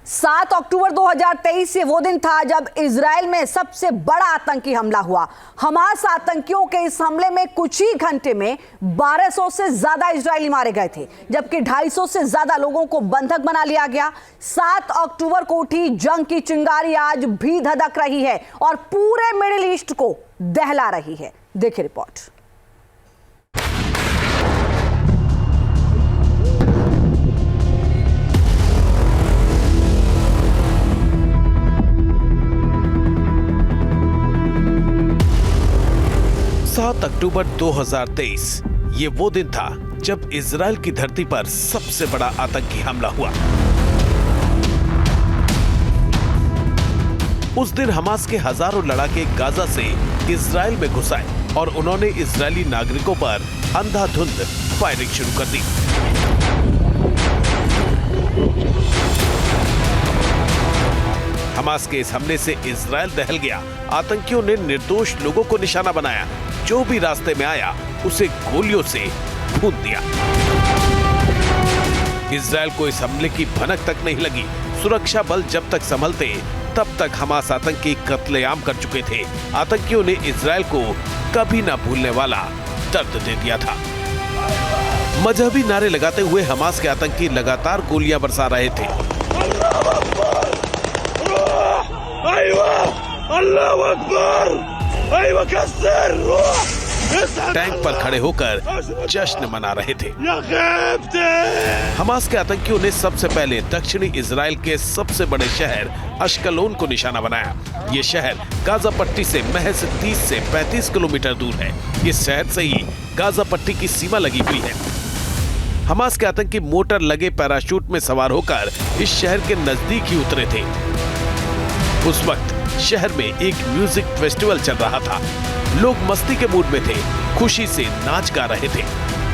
7 अक्टूबर 2023 ये वो दिन था जब इजराइल में सबसे बड़ा आतंकी हमला हुआ। हमास आतंकियों के इस हमले में कुछ ही घंटे में 1200 से ज्यादा इजरायली मारे गए थे, जबकि 250 से ज्यादा लोगों को बंधक बना लिया गया। 7 अक्टूबर को उठी जंग की चिंगारी आज भी धधक रही है और पूरे मिडिल ईस्ट को दहला रही है। देखिए रिपोर्ट। अक्टूबर 2023 ये वो दिन था जब इजराइल की धरती पर सबसे बड़ा आतंकी हमला हुआ। उस दिन हमास के हजारों लड़ाके गाजा से इजराइल में घुस आए और उन्होंने इजरायली नागरिकों पर अंधाधुंध फायरिंग शुरू कर दी। हमास के इस हमले से इजराइल दहल गया। आतंकियों ने निर्दोष लोगों को निशाना बनाया। जो भी रास्ते में आया उसे गोलियों से भून दिया। इजराइल को इस हमले की भनक तक नहीं लगी। सुरक्षा बल जब तक संभलते तब तक हमास आतंकी कत्लेआम कर चुके थे। आतंकियों ने इजराइल को कभी ना भूलने वाला दर्द दे दिया था। मजहबी नारे लगाते हुए हमास के आतंकी लगातार गोलियां बरसा रहे थे। अल्लाह अकबर! टैंक पर खड़े होकर जश्न मना रहे थे। हमास के आतंकियों ने सबसे पहले दक्षिणी इजराइल के सबसे बड़े शहर अश्कलोन को निशाना बनाया। ये शहर गाजा पट्टी से महज 30 से 35 किलोमीटर दूर है। इस शहर से ही गाजा पट्टी की सीमा लगी हुई है। हमास के आतंकी मोटर लगे पैराशूट में सवार होकर इस शहर के नजदीक ही उतरे थे। उस वक्त शहर में एक म्यूजिक फेस्टिवल चल रहा था। लोग मस्ती के मूड में थे, खुशी से नाच गा रहे थे।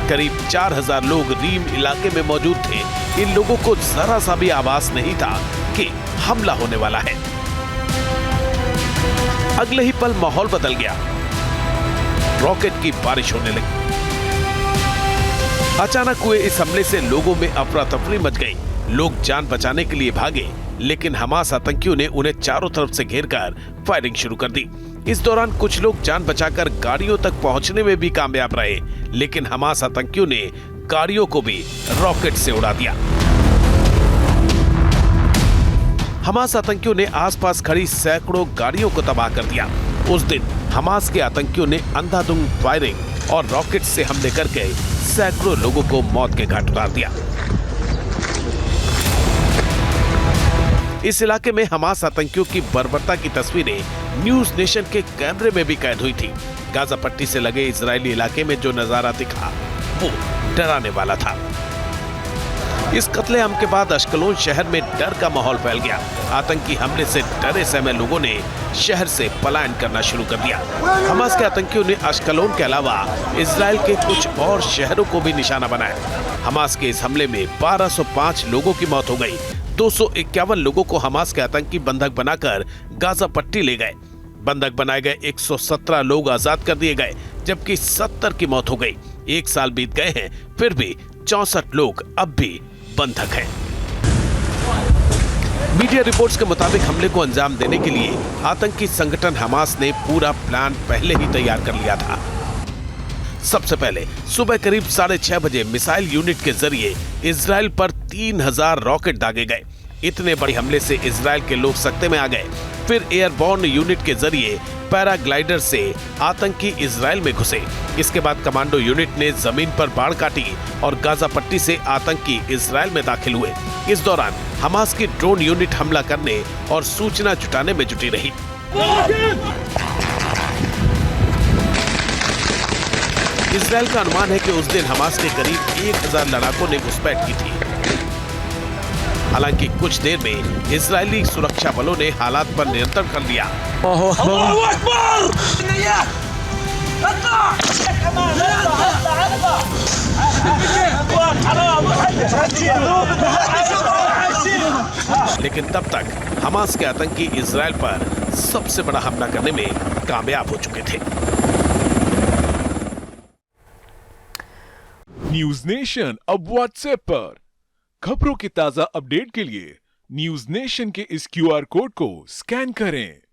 करीब 4000 लोग रीम इलाके में मौजूद थे। इन लोगों को जरा सा भी आभास नहीं था कि हमला होने वाला है। अगले ही पल माहौल बदल गया। रॉकेट की बारिश होने लगी। अचानक हुए इस हमले से लोगों में अफरा तफरी मच गई। लोग जान बचाने के लिए भागे, लेकिन हमास आतंकियों ने उन्हें चारों तरफ से घेरकर फायरिंग शुरू कर दी। इस दौरान कुछ लोग जान बचाकर गाड़ियों तक पहुंचने में भी कामयाब रहे, लेकिन हमास आतंकियों ने गाड़ियों को भी रॉकेट से उड़ा दिया। हमास आतंकियों ने आसपास खड़ी सैकड़ों गाड़ियों को तबाह कर दिया। उस दिन हमास के आतंकियों ने अंधाधुंध फायरिंग और रॉकेट से हमले करके सैकड़ों लोगों को मौत के घाट उतार दिया। इस इलाके में हमास आतंकियों की बर्बरता की तस्वीरें न्यूज नेशन के कैमरे में भी कैद हुई थी। गाजा पट्टी से लगे इजरायली इलाके में जो नजारा दिखा वो डराने वाला था। इस कत्लेआम के बाद अश्कलोन शहर में डर का माहौल फैल गया। आतंकी हमले से डरे सहमे लोगों ने शहर से पलायन करना शुरू कर दिया। हमास के आतंकियों ने अश्कलोन के अलावा इजराइल के कुछ और शहरों को भी निशाना बनाया। हमास के इस हमले में 1205 लोगों की मौत हो गई। 251 लोगों को हमास के आतंकी बंधक बनाकर गाजा पट्टी ले गए। बंधक बनाए गए 117 लोग आजाद कर दिए गए, जबकि 70 की मौत हो गई। 1 साल बीत गए हैं, फिर भी 64 लोग अब भी बंधक हैं। मीडिया रिपोर्ट्स के मुताबिक हमले को अंजाम देने के लिए आतंकी संगठन हमास ने पूरा प्लान पहले ही तैयार कर लिया था। सबसे पहले सुबह करीब 6:30 बजे मिसाइल यूनिट के जरिए इजराइल पर 3000 रॉकेट दागे गए। इतने बड़े हमले से इजराइल के लोग सकते में आ गए। फिर एयरबॉर्न यूनिट के जरिए पैराग्लाइडर से आतंकी इजराइल में घुसे। इसके बाद कमांडो यूनिट ने जमीन पर बाढ़ काटी और गाजा पट्टी से आतंकी इजराइल में दाखिल हुए। इस दौरान हमास की ड्रोन यूनिट हमला करने और सूचना जुटाने में जुटी रही। इजराइल का अनुमान है कि उस दिन हमास के करीब 1000 लड़ाकों ने घुसपैठ की थी। हालांकि कुछ देर में इजरायली सुरक्षा बलों ने हालात पर नियंत्रण कर लिया। लेकिन तब तक हमास के आतंकी इजराइल पर सबसे बड़ा हमला करने में कामयाब हो चुके थे। न्यूज नेशन अब व्हाट्सएप पर खबरों की ताजा अपडेट के लिए न्यूज नेशन के इस क्यूआर कोड को स्कैन करें